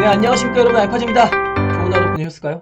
네, 안녕하십니까 여러분, 알파즈입니다. 좋은 하루 보내셨을까요?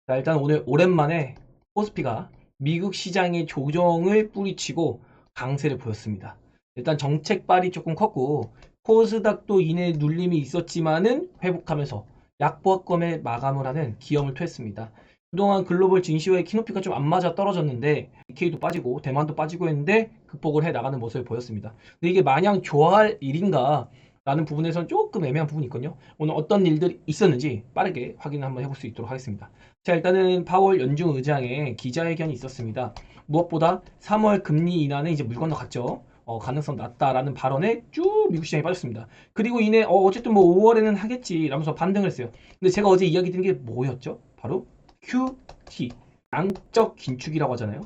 자, 일단 오늘 오랜만에 코스피가 미국 시장의 조정을 뿌리치고 강세를 보였습니다. 일단 정책 발이 조금 컸고 코스닥도 이내 눌림이 있었지만은 회복하면서 약보합권에 마감을 하는 기염을 토했습니다. 그동안 글로벌 증시와의 키높이가 좀 안 맞아 떨어졌는데 니케이도 빠지고 대만도 빠지고 했는데 극복을 해 나가는 모습을 보였습니다. 근데 이게 마냥 좋아할 일인가 라는 부분에서는 조금 애매한 부분이 있거든요. 오늘 어떤 일들이 있었는지 빠르게 확인을 한번 해볼 수 있도록 하겠습니다. 자, 일단은 파월 연준 의장의 기자회견이 있었습니다. 무엇보다 3월 금리 인하는 이제 물 건너갔죠. 가능성 낮다라는 발언에 쭉 미국 시장이 빠졌습니다. 그리고 이내 어쨌든 뭐 5월에는 하겠지 라면서 반등을 했어요. 근데 제가 어제 이야기 드린 게 뭐였죠? 바로 QT, 양적 긴축이라고 하잖아요.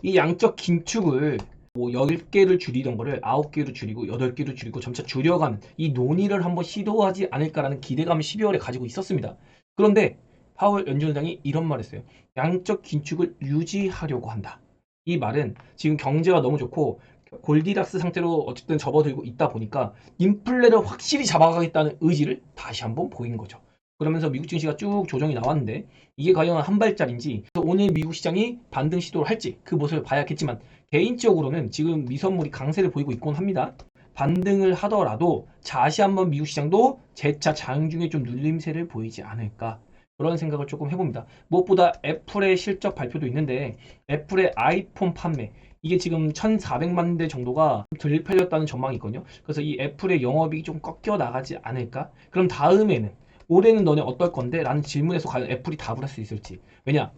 이 양적 긴축을 뭐 10개를 줄이던 거를 9개로 줄이고 8개로 줄이고 점차 줄여가는 이 논의를 한번 시도하지 않을까라는 기대감을 12월에 가지고 있었습니다. 그런데 파월 연준의장이 이런 말을 했어요. 양적 긴축을 유지하려고 한다. 이 말은 지금 경제가 너무 좋고 골디락스 상태로 어쨌든 접어들고 있다 보니까 인플레를 확실히 잡아가겠다는 의지를 다시 한번 보인 거죠. 그러면서 미국 증시가 쭉 조정이 나왔는데 이게 과연 한 발짜리인지 오늘 미국 시장이 반등 시도를 할지 그 모습을 봐야겠지만 개인적으로는 지금 미선물이 강세를 보이고 있곤 합니다. 반등을 하더라도 다시 한번 미국 시장도 재차 장중에 좀 눌림세를 보이지 않을까 그런 생각을 조금 해봅니다. 무엇보다 애플의 실적 발표도 있는데 애플의 아이폰 판매 이게 지금 1,400만 대 정도가 덜 팔렸다는 전망이 있거든요. 그래서 이 애플의 영업이익이 좀 꺾여 나가지 않을까? 그럼 다음에는 올해는 너네 어떨 건데? 라는 질문에서 과연 애플이 답을 할 수 있을지. 왜냐?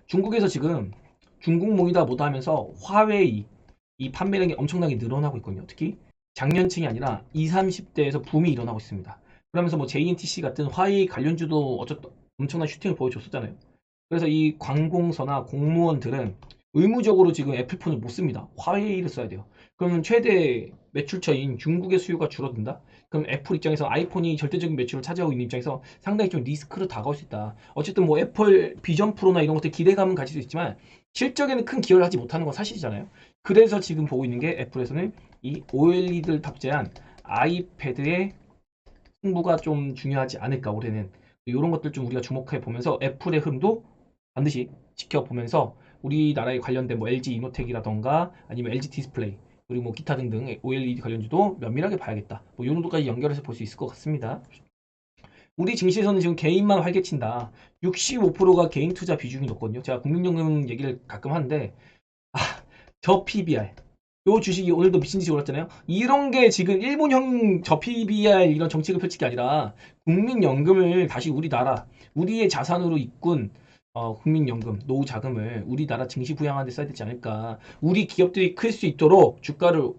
중국에서 지금 중국몽이다 뭐다 하면서 화웨이 이 판매량이 엄청나게 늘어나고 있거든요. 특히 장년층이 아니라 20, 30대에서 붐이 일어나고 있습니다. 그러면서 뭐 JNTC 같은 화웨이 관련주도 어쨌든 엄청난 슈팅을 보여줬었잖아요. 그래서 이 관공서나 공무원들은 의무적으로 지금 애플폰을 못 씁니다. 화웨이를 써야 돼요. 그러면 최대 매출처인 중국의 수요가 줄어든다? 그럼 애플 입장에서 아이폰이 절대적인 매출을 차지하고 있는 입장에서 상당히 좀 리스크로 다가올 수 있다. 어쨌든 뭐 애플 비전 프로나 이런 것들 기대감은 가질 수 있지만 실적에는 큰 기여를 하지 못하는 건 사실이잖아요. 그래서 지금 보고 있는 게 애플에서는 이 OLED를 탑재한 아이패드의 승부가 좀 중요하지 않을까 올해는 이런 것들 좀 우리가 주목해 보면서 애플의 흐름도 반드시 지켜보면서 우리나라에 관련된 뭐 LG 이노텍이라던가 아니면 LG 디스플레이 그리고 뭐 기타 등등 OLED 관련주도 면밀하게 봐야겠다. 뭐 이 정도까지 연결해서 볼 수 있을 것 같습니다. 우리 증시에서는 지금 개인만 활개친다. 65%가 개인 투자 비중이 높거든요. 제가 국민연금 얘기를 가끔 하는데 저 PBR 요 주식이 오늘도 미친 듯이 올랐잖아요. 이런 게 지금 일본형 저 PBR 이런 정책을 펼칠 게 아니라 국민연금을 다시 우리나라 우리의 자산으로 이끈 국민연금 노후 자금을 우리나라 증시 부양하는 데 써야 되지 않을까. 우리 기업들이 클 수 있도록 주가를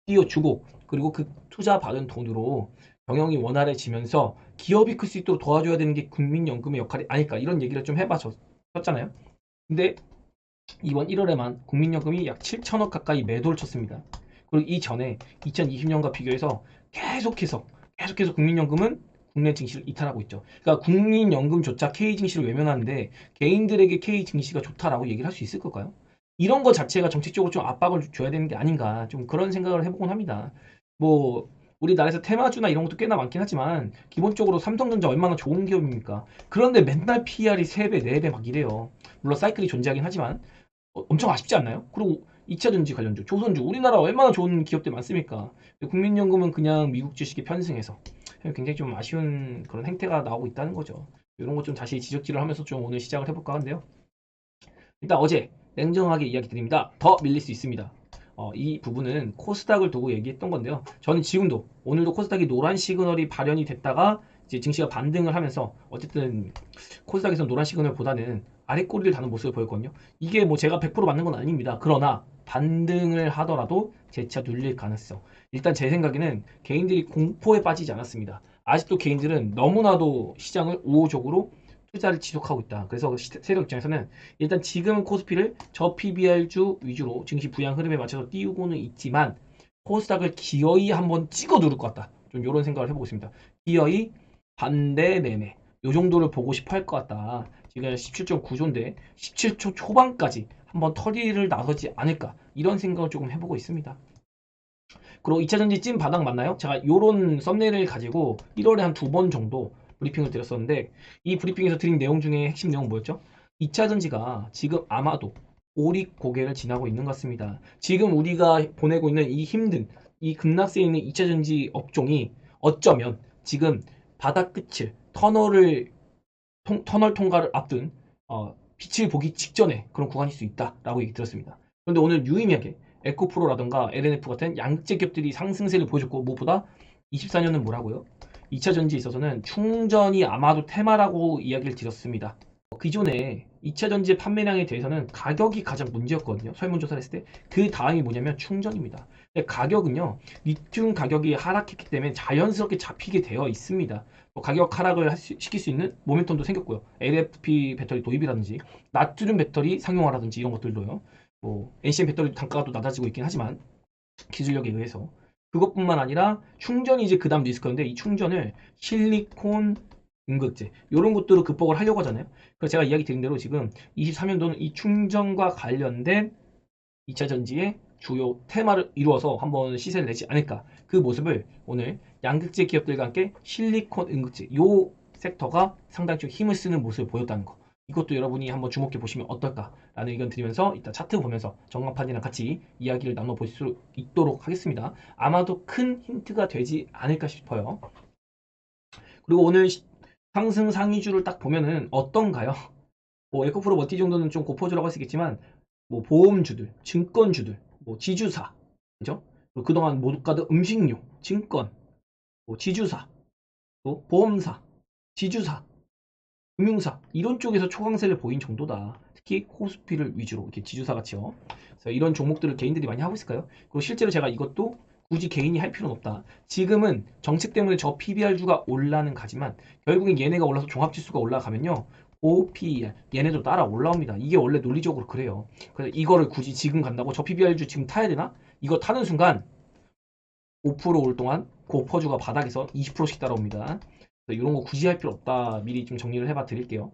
띄워주고 그리고 그 투자 받은 돈으로 경영이 원활해지면서 기업이 클 수 있도록 도와줘야 되는 게 국민연금의 역할이 아닐까 이런 얘기를 좀 해봤었잖아요. 근데 이번 1월에만 국민연금이 약 7천억 가까이 매도를 쳤습니다. 그리고 이전에 2020년과 비교해서 계속해서 국민연금은 국내 증시를 이탈하고 있죠. 그러니까 국민연금조차 K 증시를 외면하는데 개인들에게 K 증시가 좋다라고 얘기를 할 수 있을 걸까요? 이런 것 자체가 정책적으로 좀 압박을 줘야 되는 게 아닌가 좀 그런 생각을 해보곤 합니다. 뭐 우리나라에서 테마주나 이런 것도 꽤나 많긴 하지만 기본적으로 삼성전자 얼마나 좋은 기업입니까? 그런데 맨날 PR이 3배, 4배 막 이래요. 물론 사이클이 존재하긴 하지만 엄청 아쉽지 않나요? 그리고 2차전지 관련주, 조선주, 우리나라 얼마나 좋은 기업들 많습니까? 국민연금은 그냥 미국 주식에 편승해서 굉장히 좀 아쉬운 그런 행태가 나오고 있다는 거죠. 이런 것 좀 다시 지적질을 하면서 좀 오늘 시작을 해볼까 하는데요. 일단 어제 냉정하게 이야기 드립니다. 더 밀릴 수 있습니다. 이 부분은 코스닥을 두고 얘기했던 건데요. 저는 지금도 오늘도 코스닥이 노란 시그널이 발현이 됐다가 이제 증시가 반등을 하면서 어쨌든 코스닥에서 노란 시그널보다는 아래 꼬리를 다는 모습을 보였거든요. 이게 뭐 제가 100% 맞는 건 아닙니다. 그러나 반등을 하더라도 재차 눌릴 가능성. 일단 제 생각에는 개인들이 공포에 빠지지 않았습니다. 아직도 개인들은 너무나도 시장을 우호적으로 투자를 지속하고 있다. 그래서 세력 입장에서는 일단 지금 코스피를 저 PBR주 위주로 증시 부양 흐름에 맞춰서 띄우고는 있지만 코스닥을 기어이 한번 찍어 누를 것 같다. 좀 이런 생각을 해보고 있습니다. 기어이 반대 매매 요 정도를 보고 싶어 할 것 같다. 지금 17.9조인데 17초 초반까지 한번 털이를 나서지 않을까 이런 생각을 조금 해보고 있습니다. 그리고 2차전지 찐 바닥 맞나요? 제가 요런 썸네일을 가지고 1월에 한 2번 정도 브리핑을 드렸었는데 이 브리핑에서 드린 내용 중에 핵심 내용은 뭐였죠? 2차전지가 지금 아마도 오릭 고개를 지나고 있는 것 같습니다. 지금 우리가 보내고 있는 이 힘든 이 급락세에 있는 2차전지 업종이 어쩌면 지금 바닥 끝을 터널 통과를 앞둔 빛을 보기 직전에 그런 구간일 수 있다라고 얘기 들었습니다. 그런데 오늘 유의미하게 에코프로라던가 LNF 같은 양극재 기업들이 상승세를 보여줬고 무엇보다 24년은 뭐라고요? 2차 전지에 있어서는 충전이 아마도 테마라고 이야기를 드렸습니다. 기존에 2차 전지 판매량에 대해서는 가격이 가장 문제였거든요. 설문조사를 했을 때. 그 다음이 뭐냐면 충전입니다. 근데 가격은요. 리튬 가격이 하락했기 때문에 자연스럽게 잡히게 되어 있습니다. 가격 하락을 시킬 수 있는 모멘텀도 생겼고요. LFP 배터리 도입이라든지 나트륨 배터리 상용화라든지 이런 것들도요. NCM 배터리 단가가 또 낮아지고 있긴 하지만 기술력에 의해서 그것뿐만 아니라 충전이 이제 그 다음 리스크인데 이 충전을 실리콘 음극재 이런 것들을 극복을 하려고 하잖아요. 그래서 제가 이야기 드린 대로 지금 23년도는 이 충전과 관련된 2차 전지의 주요 테마를 이루어서 한번 시세를 내지 않을까. 그 모습을 오늘 양극재 기업들과 함께 실리콘 음극재 요 섹터가 상당히 좀 힘을 쓰는 모습을 보였다는 거. 이것도 여러분이 한번 주목해 보시면 어떨까라는 의견 드리면서 이따 차트 보면서 정강판이랑 같이 이야기를 나눠볼 수 있도록 하겠습니다. 아마도 큰 힌트가 되지 않을까 싶어요. 그리고 오늘 상승 상위주를 딱 보면은 어떤가요? 에코프로 머티 정도는 좀 고포주라고 할 수 있겠지만 보험주들, 증권주들, 지주사, 그죠? 그리고 그동안 모두가도 음식료, 증권, 지주사, 또 보험사, 지주사, 금융사 이런 쪽에서 초강세를 보인 정도다. 특히 코스피를 위주로 이렇게 지주사 같이요. 그래서 이런 종목들을 개인들이 많이 하고 있을까요? 그리고 실제로 제가 이것도 굳이 개인이 할 필요는 없다. 지금은 정책 때문에 저 PBR주가 올라는 가지만 결국엔 얘네가 올라서 종합지수가 올라가면요. OPER 얘네도 따라 올라옵니다. 이게 원래 논리적으로 그래요. 그래서 이거를 굳이 지금 간다고 저 PBR주 지금 타야 되나? 이거 타는 순간 5%올 동안 고퍼주가 바닥에서 20%씩 따라옵니다. 이런 거 굳이 할 필요 없다. 미리 좀 정리를 해봐 드릴게요.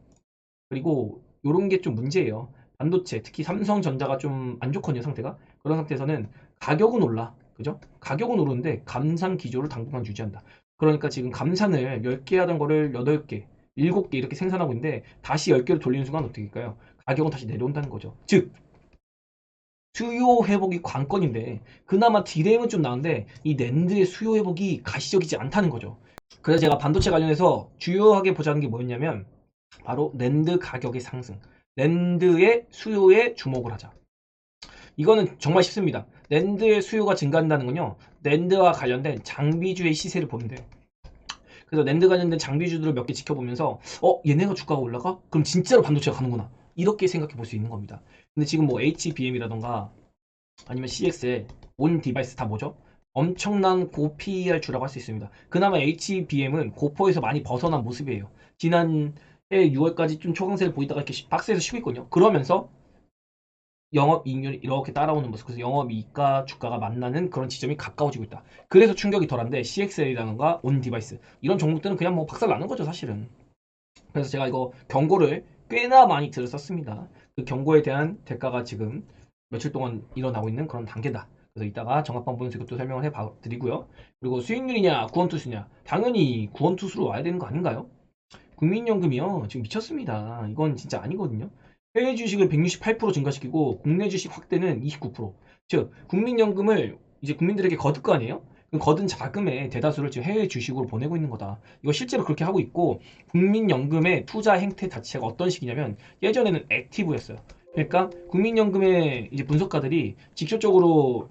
그리고 이런 게 좀 문제예요. 반도체, 특히 삼성전자가 좀 안 좋거든요, 상태가. 그런 상태에서는 가격은 올라. 그죠? 가격은 오르는데 감산 기조를 당분간 유지한다. 그러니까 지금 감산을 10개 하던 거를 8개, 7개 이렇게 생산하고 있는데 다시 10개를 돌리는 순간 어떻게 될까요? 가격은 다시 내려온다는 거죠. 즉, 수요 회복이 관건인데 그나마 디램은 좀 나은데 이 낸드의 수요 회복이 가시적이지 않다는 거죠. 그래서 제가 반도체 관련해서 주요하게 보자는 게 뭐였냐면 바로 낸드 가격의 상승, 낸드의 수요에 주목을 하자. 이거는 정말 쉽습니다. 낸드의 수요가 증가한다는 건요. 낸드와 관련된 장비주의 시세를 보면 돼요. 그래서 낸드 관련된 장비주들을 몇 개 지켜보면서 얘네가 주가가 올라가? 그럼 진짜로 반도체가 가는구나. 이렇게 생각해 볼 수 있는 겁니다. 근데 지금 HBM이라던가 아니면 CXL, 온 디바이스 다 뭐죠? 엄청난 고 PER 주라고 할 수 있습니다. 그나마 HBM은 고포에서 많이 벗어난 모습이에요. 지난해 6월까지 좀 초강세를 보이다가 이렇게 박스에서 쉬고 있거든요. 그러면서 영업이익률이 이렇게 따라오는 모습. 그래서 영업이익과 주가가 만나는 그런 지점이 가까워지고 있다. 그래서 충격이 덜한데 CXL이라던가 온 디바이스 이런 종목들은 그냥 박살 나는 거죠, 사실은. 그래서 제가 이거 경고를 꽤나 많이 들었었습니다. 그 경고에 대한 대가가 지금 며칠 동안 일어나고 있는 그런 단계다. 그래서 이따가 정합방 보면서 이것도 설명을 해 드리고요. 그리고 수익률이냐 구원투수냐 당연히 구원투수로 와야 되는 거 아닌가요? 국민연금이요 지금 미쳤습니다. 이건 진짜 아니거든요. 해외 주식을 168% 증가시키고 국내 주식 확대는 29%. 즉 국민연금을 이제 국민들에게 거둘 거 아니에요? 거둔 자금의 대다수를 지금 해외 주식으로 보내고 있는 거다. 이거 실제로 그렇게 하고 있고 국민연금의 투자 행태 자체가 어떤 식이냐면 예전에는 액티브였어요. 그러니까 국민연금의 이제 분석가들이 직접적으로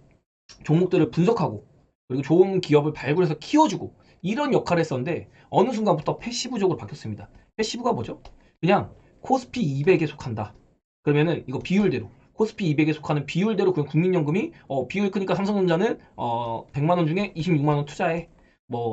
종목들을 분석하고 그리고 좋은 기업을 발굴해서 키워주고 이런 역할을 했었는데 어느 순간부터 패시브적으로 바뀌었습니다. 패시브가 뭐죠? 그냥 코스피 200에 속한다. 그러면은 이거 비율대로 코스피 200에 속하는 비율대로 그냥 국민연금이 비율이 크니까 삼성전자는 100만원 중에 26만원 투자해.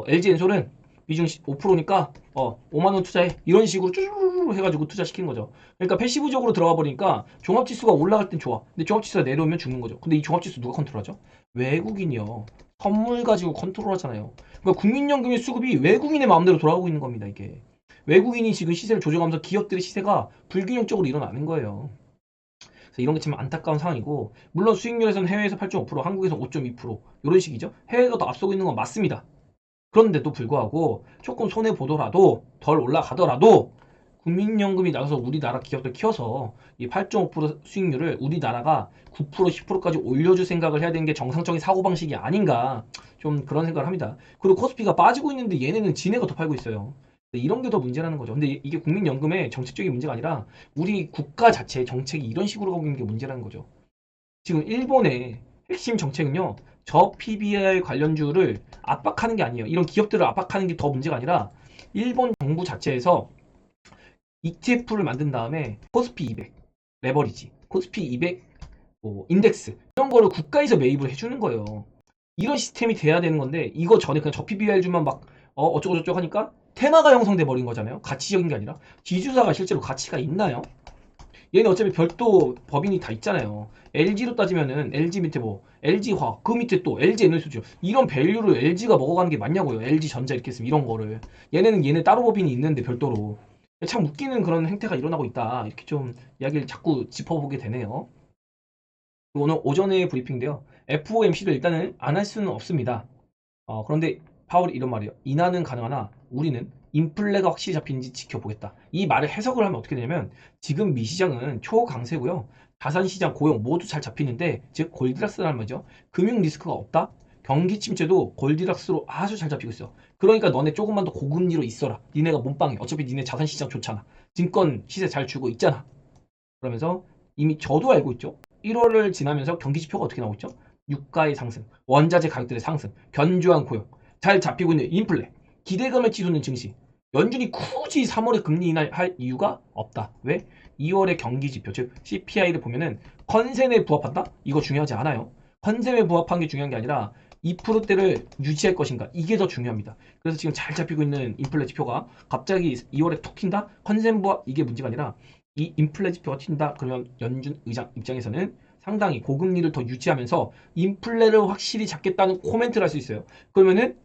LG엔솔은 비중 5%니까 5만원 투자해. 이런 식으로 쭈르르 해가지고 투자시키는 거죠. 그러니까 패시브적으로 들어가 버리니까 종합지수가 올라갈 땐 좋아. 근데 종합지수가 내려오면 죽는 거죠. 근데 이 종합지수 누가 컨트롤하죠? 외국인이요. 선물 가지고 컨트롤하잖아요. 그러니까 국민연금의 수급이 외국인의 마음대로 돌아가고 있는 겁니다. 이게 외국인이 지금 시세를 조정하면서 기업들의 시세가 불균형적으로 일어나는 거예요. 그래서 이런 게 참 안타까운 상황이고, 물론 수익률에서는 해외에서 8.5%, 한국에서 5.2% 이런 식이죠. 해외가 더 앞서고 있는 건 맞습니다. 그런데도 불구하고 조금 손해 보더라도 덜 올라가더라도 국민연금이 나서서 우리나라 기업들 키워서 이 8.5% 수익률을 우리나라가 9% 10%까지 올려줄 생각을 해야 되는 게 정상적인 사고방식이 아닌가, 좀 그런 생각을 합니다. 그리고 코스피가 빠지고 있는데 얘네는 지네가 더 팔고 있어요. 이런 게 더 문제라는 거죠. 근데 이게 국민연금의 정책적인 문제가 아니라 우리 국가 자체의 정책이 이런 식으로 가고 있는 게 문제라는 거죠. 지금 일본의 핵심 정책은요, 저 PBR 관련주를 압박하는 게 아니에요. 이런 기업들을 압박하는 게 더 문제가 아니라 일본 정부 자체에서 ETF를 만든 다음에 코스피 200 레버리지, 코스피 200 인덱스 이런 거를 국가에서 매입을 해주는 거예요. 이런 시스템이 돼야 되는 건데, 이거 전에 그냥 저 PBR주만 막 어쩌고 저쩌고 하니까 테마가 형성돼 버린 거잖아요. 가치적인 게 아니라. 지주사가 실제로 가치가 있나요? 얘는 어차피 별도 법인이 다 있잖아요. LG로 따지면은 LG 밑에 뭐 LG화학, 그 밑에 또 LG에너지죠. 이런 밸류를 LG가 먹어가는 게 맞냐고요. LG전자 이렇게 했으면 이런 거를. 얘네는 얘네 따로 법인이 있는데 별도로. 참 웃기는 그런 행태가 일어나고 있다. 이렇게 좀 이야기를 자꾸 짚어보게 되네요. 오늘 오전에 브리핑인데요. FOMC를 일단은 안 할 수는 없습니다. 그런데 파월이 이런 말이에요. 인하는 가능하나 우리는 인플레가 확실히 잡히는지 지켜보겠다. 이 말을 해석을 하면 어떻게 되냐면, 지금 미시장은 초강세고요. 자산시장, 고용 모두 잘 잡히는데, 즉 골디락스라는 말이죠. 금융 리스크가 없다. 경기 침체도 골디락스로 아주 잘 잡히고 있어. 그러니까 너네 조금만 더 고금리로 있어라. 니네가 몸빵해. 어차피 니네 자산시장 좋잖아. 증권 시세 잘 주고 있잖아. 그러면서 이미 저도 알고 있죠. 1월을 지나면서 경기 지표가 어떻게 나오고 있죠? 유가의 상승, 원자재 가격들의 상승, 견조한 고용, 잘 잡히고 있는 인플레, 기대감을 치솟는 증시. 연준이 굳이 3월에 금리 인하할 이유가 없다. 왜? 2월의 경기 지표, 즉 CPI를 보면은 컨센에 부합한다? 이거 중요하지 않아요. 컨센에 부합한 게 중요한 게 아니라 2%대를 유지할 것인가, 이게 더 중요합니다. 그래서 지금 잘 잡히고 있는 인플레 지표가 갑자기 2월에 툭 튄다? 컨센 부합, 이게 문제가 아니라 이 인플레 지표가 튄다? 그러면 연준 의장 입장에서는 상당히 고금리를 더 유지하면서 인플레를 확실히 잡겠다는 코멘트를 할 수 있어요. 그러면은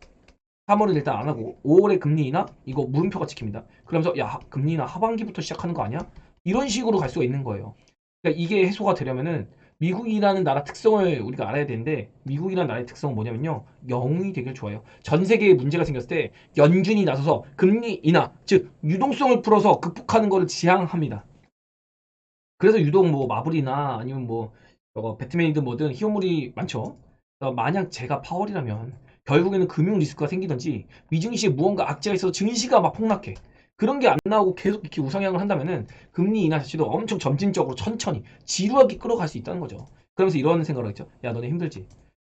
3월은 일단 안 하고 5월에 금리 인하 이거 물음표가 찍힙니다. 그러면서 야, 금리 인하 하반기부터 시작하는 거 아니야? 이런 식으로 갈 수가 있는 거예요. 그러니까 이게 해소가 되려면은 미국이라는 나라 특성을 우리가 알아야 되는데, 미국이라는 나라의 특성은 뭐냐면요, 영웅이 되길 좋아해요. 전 세계에 문제가 생겼을 때 연준이 나서서 금리 인하, 즉 유동성을 풀어서 극복하는 것을 지향합니다. 그래서 유독 뭐 마블이나 아니면 뭐 저거 배트맨이든 뭐든 히어물이 많죠. 만약 제가 파월이라면 결국에는 금융 리스크가 생기든지 미증시에 무언가 악재가 있어서 증시가 막 폭락해. 그런 게 안 나오고 계속 이렇게 우상향을 한다면은 금리 인하 자체도 엄청 점진적으로 천천히 지루하게 끌어갈 수 있다는 거죠. 그러면서 이런 생각을 했죠. 야, 너네 힘들지?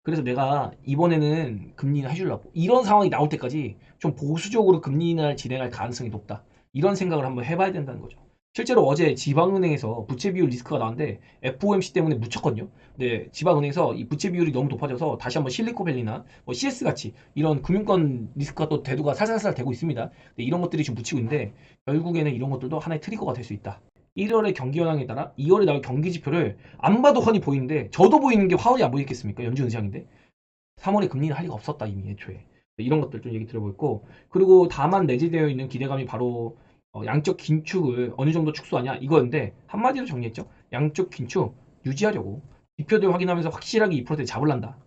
그래서 내가 이번에는 금리 인하 해주려고. 이런 상황이 나올 때까지 좀 보수적으로 금리 인하를 진행할 가능성이 높다. 이런 생각을 한번 해봐야 된다는 거죠. 실제로 어제 지방은행에서 부채 비율 리스크가 나왔는데 FOMC 때문에 묻혔거든요. 근데 지방은행에서 이 부채 비율이 너무 높아져서 다시 한번 실리코밸리나 뭐 CS 같이 이런 금융권 리스크가 또 대두가 살살살 되고 있습니다. 근데 이런 것들이 지금 묻히고 있는데, 결국에는 이런 것들도 하나의 트리거가 될 수 있다. 1월의 경기 현황에 따라 2월에 나올 경기 지표를 안 봐도 훤히 보이는데, 저도 보이는 게 화월이 안 보이겠습니까? 연준 의장인데. 3월에 금리는 할 리가 없었다, 이미 애초에. 이런 것들 좀 얘기 들어볼 있고, 그리고 다만 내재되어 있는 기대감이 바로 양적 긴축을 어느 정도 축소하냐 이거였는데, 한마디로 정리했죠. 양적 긴축 유지하려고 지표들 확인하면서 확실하게 2%대 잡을란다.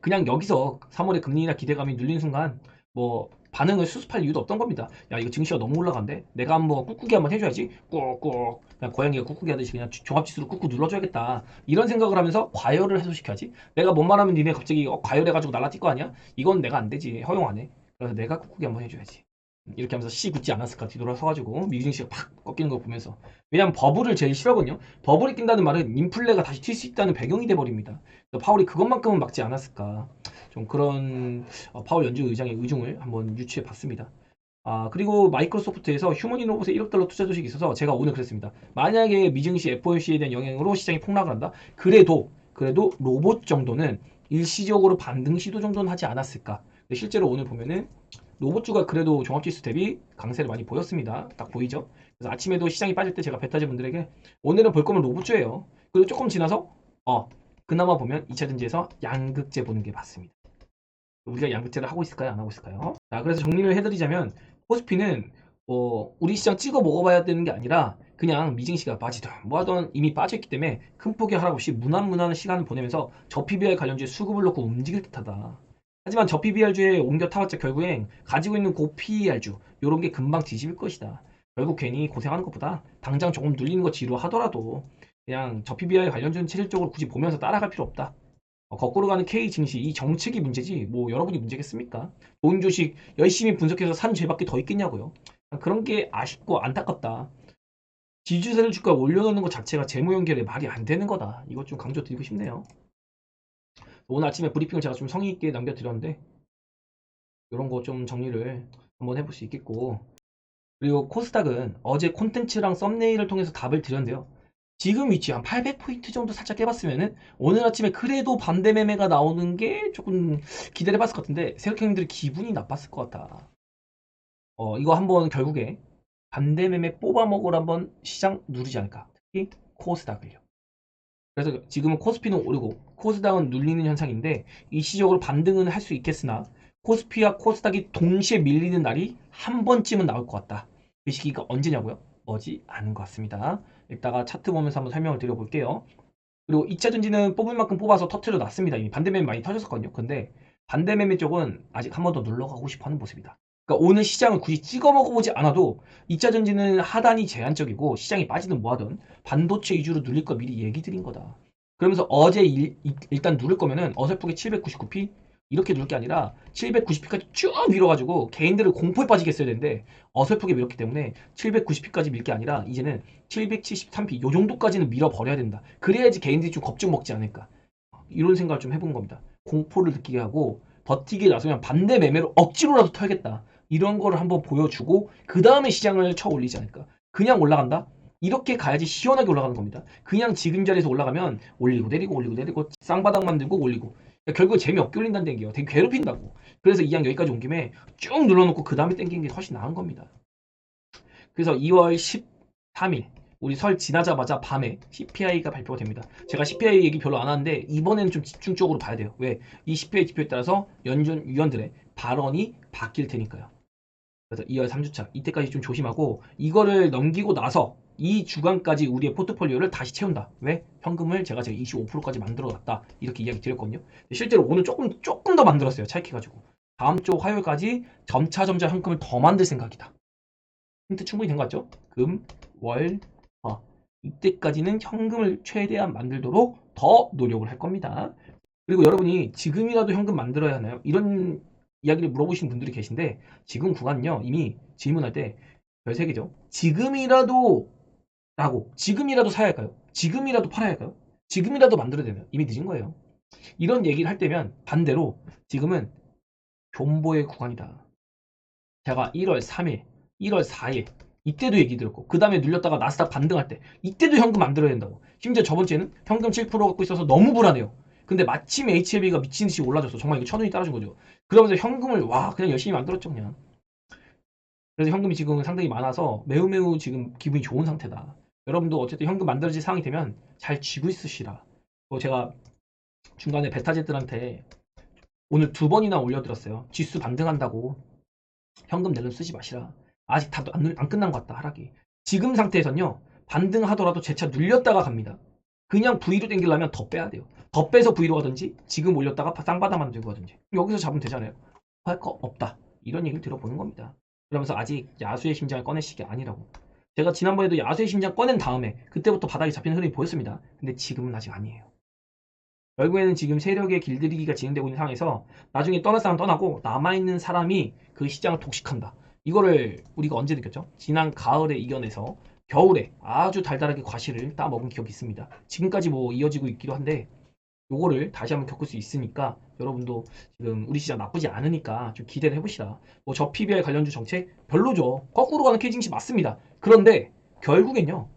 그냥 여기서 3월에 금리나 기대감이 눌린 순간 뭐 반응을 수습할 이유도 없던 겁니다. 야, 이거 증시가 너무 올라간대. 내가 한번 꾹꾹이 한번 해줘야지. 꾹꾹. 그냥 고양이가 꾹꾹이 하듯이 그냥 종합지수를 꾹꾹 눌러줘야겠다. 이런 생각을 하면서 과열을 해소시켜야지. 내가 뭔 말하면 니네 갑자기 과열해가지고 날라뛸 거 아니야? 이건 내가 안 되지. 허용 안 해. 그래서 내가 꾹꾹이 한번 해줘야지. 이렇게 하면서 씨 굳지 않았을까, 뒤돌아서가지고 미증시가 팍 꺾이는 거 보면서. 왜냐면 버블을 제일 싫어하거든요. 버블이 낀다는 말은 인플레가 다시 튈 수 있다는 배경이 돼버립니다. 파월이 그것만큼은 막지 않았을까, 좀 그런 파월 연준 의장의 의중을 한번 유추해 봤습니다. 그리고 마이크로소프트에서 휴머니 로봇에 1억 달러 투자 소식이 있어서 제가 오늘 그랬습니다. 만약에 미증시 FOMC에 대한 영향으로 시장이 폭락을 한다. 그래도 로봇 정도는 일시적으로 반등 시도 정도는 하지 않았을까. 실제로 오늘 보면은 로봇주가 그래도 종합지수 대비 강세를 많이 보였습니다. 딱 보이죠? 그래서 아침에도 시장이 빠질 때 제가 베타즈 분들에게 오늘은 볼 거면 로봇주예요. 그리고 조금 지나서 그나마 보면 2차전지에서 양극재 보는 게 맞습니다. 우리가 양극재를 하고 있을까요? 안 하고 있을까요? 자, 그래서 정리를 해드리자면 코스피는 우리 시장 찍어 먹어봐야 되는 게 아니라 그냥 미증시가 빠지든 뭐하든 이미 빠져있기 때문에 큰 폭의 하락 없이 무난무난한 시간을 보내면서 저 PBR 관련주에 수급을 넣고 움직일 듯하다. 하지만 저 PBR주에 옮겨 타봤자 결국엔 가지고 있는 고 PER주 요런 게 금방 뒤집을 것이다. 결국 괜히 고생하는 것보다 당장 조금 눌리는 거 지루하더라도 그냥 저 PBR 관련주는 체질적으로 굳이 보면서 따라갈 필요 없다. 거꾸로 가는 K 증시 이 정책이 문제지 뭐 여러분이 문제겠습니까? 좋은 주식 열심히 분석해서 산 죄밖에 더 있겠냐고요. 그런 게 아쉽고 안타깝다. 지주세를 주가 올려놓는 것 자체가 재무 연결에 말이 안 되는 거다. 이것 좀 강조드리고 싶네요. 오늘 아침에 브리핑을 제가 좀 성의 있게 남겨드렸는데 이런 거 좀 정리를 한번 해볼 수 있겠고, 그리고 코스닥은 어제 콘텐츠랑 썸네일을 통해서 답을 드렸는데요. 지금 위치 한 800포인트 정도 살짝 깨봤으면은 오늘 아침에 그래도 반대 매매가 나오는 게 조금 기대해봤을 것 같은데 세력형님들이 기분이 나빴을 것 같다. 이거 한번 결국에 반대 매매 뽑아 먹으러 한번 시장 누르지 않을까. 특히 코스닥을요. 그래서 지금은 코스피는 오르고 코스닥은 눌리는 현상인데 일시적으로 반등은 할 수 있겠으나 코스피와 코스닥이 동시에 밀리는 날이 한 번쯤은 나올 것 같다. 그 시기가 언제냐고요? 머지 않은 것 같습니다. 이따가 차트 보면서 한번 설명을 드려볼게요. 그리고 2차전지는 뽑을 만큼 뽑아서 터트려 놨습니다. 이미 반대매매 많이 터졌었거든요. 근데 반대매매 쪽은 아직 한 번 더 눌러가고 싶어하는 모습이다. 그러니까 오늘 시장을 굳이 찍어 먹어보지 않아도 2차전지는 하단이 제한적이고 시장이 빠지든 뭐하든 반도체 위주로 눌릴 거 미리 얘기 드린 거다. 그러면서 어제 일단 누를 거면은 어설프게 799p 이렇게 누를 게 아니라 790p까지 쭉 밀어가지고 개인들을 공포에 빠지게 했어야 되는데 어설프게 밀었기 때문에 790p까지 밀 게 아니라 이제는 773p 요 정도까지는 밀어버려야 된다. 그래야지 개인들이 좀 겁 좀 먹지 않을까. 이런 생각을 좀 해본 겁니다. 공포를 느끼게 하고 버티게 나서면 반대 매매로 억지로라도 털겠다. 이런 거를 한번 보여주고 그 다음에 시장을 쳐 올리지 않을까. 그냥 올라간다? 이렇게 가야지 시원하게 올라가는 겁니다. 그냥 지금 자리에서 올라가면 올리고 내리고 올리고 내리고 쌍바닥 만들고 올리고 결국 재미없게 올린다는 얘기예요. 되게 괴롭힌다고. 그래서 이왕 여기까지 온 김에 쭉 눌러놓고 그 다음에 땡기는 게 훨씬 나은 겁니다. 그래서 2월 13일 우리 설 지나자마자 밤에 CPI가 발표가 됩니다. 제가 CPI 얘기 별로 안 하는데 이번에는 좀 집중적으로 봐야 돼요. 왜? 이 CPI 지표에 따라서 연준 위원들의 발언이 바뀔 테니까요. 그래서 2월 3주차 이때까지 좀 조심하고 이거를 넘기고 나서 이 주간까지 우리의 포트폴리오를 다시 채운다. 왜? 현금을 제가 25%까지 만들어놨다. 이렇게 이야기 드렸거든요. 실제로 오늘 조금 더 만들었어요. 차익해가지고. 다음 주 화요일까지 점차 현금을 더 만들 생각이다. 힌트 충분히 된 것 같죠? 금, 월, 화. 이때까지는 현금을 최대한 만들도록 더 노력을 할 겁니다. 그리고 여러분이 지금이라도 현금 만들어야 하나요? 이런 이야기를 물어보시는 분들이 계신데 지금 구간은요 이미 질문할 때 별 3개죠. 지금이라도 라고 지금이라도 사야 할까요? 지금이라도 팔아야 할까요? 지금이라도 만들어야 되나요? 이미 늦은 거예요. 이런 얘기를 할 때면 반대로 지금은 존버의 구간이다. 제가 1월 3일, 1월 4일 이때도 얘기 드렸고 그 다음에 눌렸다가 나스닥 반등할 때 이때도 현금 만들어야 된다고. 심지어 저번 주에는 현금 7% 갖고 있어서 너무 불안해요. 근데 마침 HLB가 미친듯이 올라졌어. 정말 이거 천원이 따라준 거죠. 그러면서 현금을 와 그냥 열심히 만들었죠 그냥. 그래서 현금이 지금 상당히 많아서 매우 지금 기분이 좋은 상태다. 여러분도 어쨌든 현금 만들어질 상황이 되면 잘 쥐고 있으시라. 제가 중간에 베타제들한테 오늘 2번이나 올려드렸어요. 지수 반등한다고 현금 낼름 쓰지 마시라. 아직 다 안 끝난 것 같다 하락이. 지금 상태에선요 반등하더라도 재차 눌렸다가 갑니다. 그냥 V로 당기려면 더 빼야 돼요. 더 빼서 V로 가든지 지금 올렸다가 쌍바닥 만들고 가든지 여기서 잡으면 되잖아요. 할 거 없다. 이런 얘기를 들어보는 겁니다. 그러면서 아직 야수의 심장을 꺼낼 시기 아니라고. 제가 지난번에도 야수의 심장 꺼낸 다음에 그때부터 바닥에 잡히는 흐름이 보였습니다. 근데 지금은 아직 아니에요. 결국에는 지금 세력의 길들이기가 진행되고 있는 상황에서 나중에 떠날 사람 떠나고 남아있는 사람이 그 시장을 독식한다. 이거를 우리가 언제 느꼈죠? 지난 가을에 이겨내서 겨울에 아주 달달하게 과실을 따먹은 기억이 있습니다. 지금까지 뭐 이어지고 있기도 한데 요거를 다시 한번 겪을 수 있으니까 여러분도 지금 우리 시장 나쁘지 않으니까 좀 기대를 해보시라. 뭐 저 PBR 관련주 정책 별로죠. 거꾸로 가는 캐징시 맞습니다. 그런데 결국엔요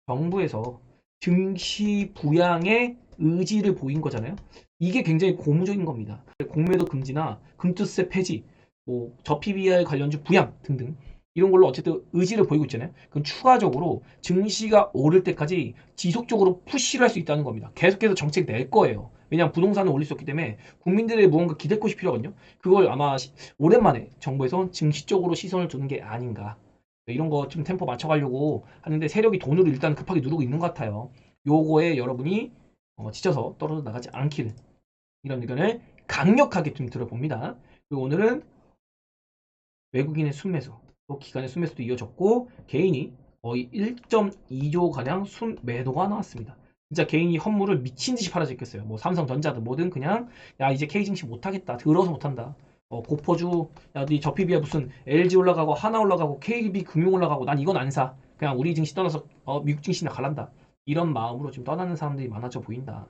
정부에서 증시 부양의 의지를 보인 거잖아요. 이게 굉장히 고무적인 겁니다. 공매도 금지나 금투세 폐지, 뭐 저 PBR 관련주 부양 등등 이런 걸로 어쨌든 의지를 보이고 있잖아요. 그럼 추가적으로 증시가 오를 때까지 지속적으로 푸시를 할 수 있다는 겁니다. 계속해서 정책 낼 거예요. 왜냐하면 부동산을 올릴 수 없기 때문에 국민들의 무언가 기댈 것이 필요하거든요. 그걸 아마 오랜만에 정부에서 증시 쪽으로 시선을 두는 게 아닌가. 이런 거 좀 템포 맞춰가려고 하는데 세력이 돈으로 일단 급하게 누르고 있는 것 같아요. 요거에 여러분이 지쳐서 떨어져 나가지 않기를 이런 의견을 강력하게 좀 들어봅니다. 그리고 오늘은 외국인의 순매수, 또 기관의 순매수도 이어졌고 개인이 거의 1.2조 가량 순매도가 나왔습니다. 진짜 개인이 현물을 미친 듯이 팔아줬겠어요. 뭐 삼성전자든 뭐든 그냥 야 이제 K증시 못하겠다. 들어서 못한다. 고퍼주 야네 저피비야 무슨 LG 올라가고 하나 올라가고 KB 금융 올라가고 난 이건 안 사. 그냥 우리 증시 떠나서 미국 증시나 갈란다. 이런 마음으로 지금 떠나는 사람들이 많아져 보인다.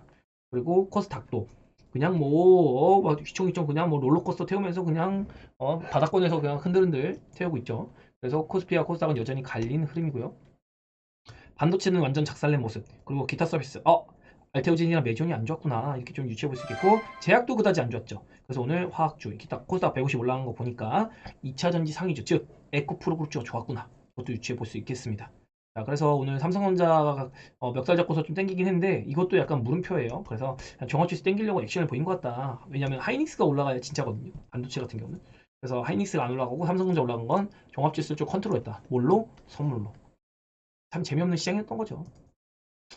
그리고 코스닥도 그냥 막 휘청휘청 그냥 뭐 롤러코스터 태우면서 그냥 바닥권에서 그냥 흔들흔들 태우고 있죠. 그래서 코스피와 코스닥은 여전히 갈린 흐름이고요. 반도체는 완전 작살낸 모습. 그리고 기타 서비스. 알테오진이나 메존이 안 좋았구나. 이렇게 좀 유추해 볼 수 있겠고, 제약도 그다지 안 좋았죠. 그래서 오늘 화학주, 기타 코스닥 150 올라간 거 보니까 2차 전지 상위주, 즉 에코프로그룹주가 좋았구나. 그것도 유추해 볼 수 있겠습니다. 자, 그래서 오늘 삼성전자가 멱살 잡고서 좀 땡기긴 했는데 이것도 약간 물음표예요. 그래서 종합지수 땡기려고 액션을 보인 것 같다. 왜냐면 하이닉스가 올라가야 진짜거든요. 반도체 같은 경우는. 그래서 하이닉스가 안 올라가고 삼성전자 올라간 건 종합지수를 좀 컨트롤했다. 뭘로? 선물로. 참 재미없는 시장이었던 거죠.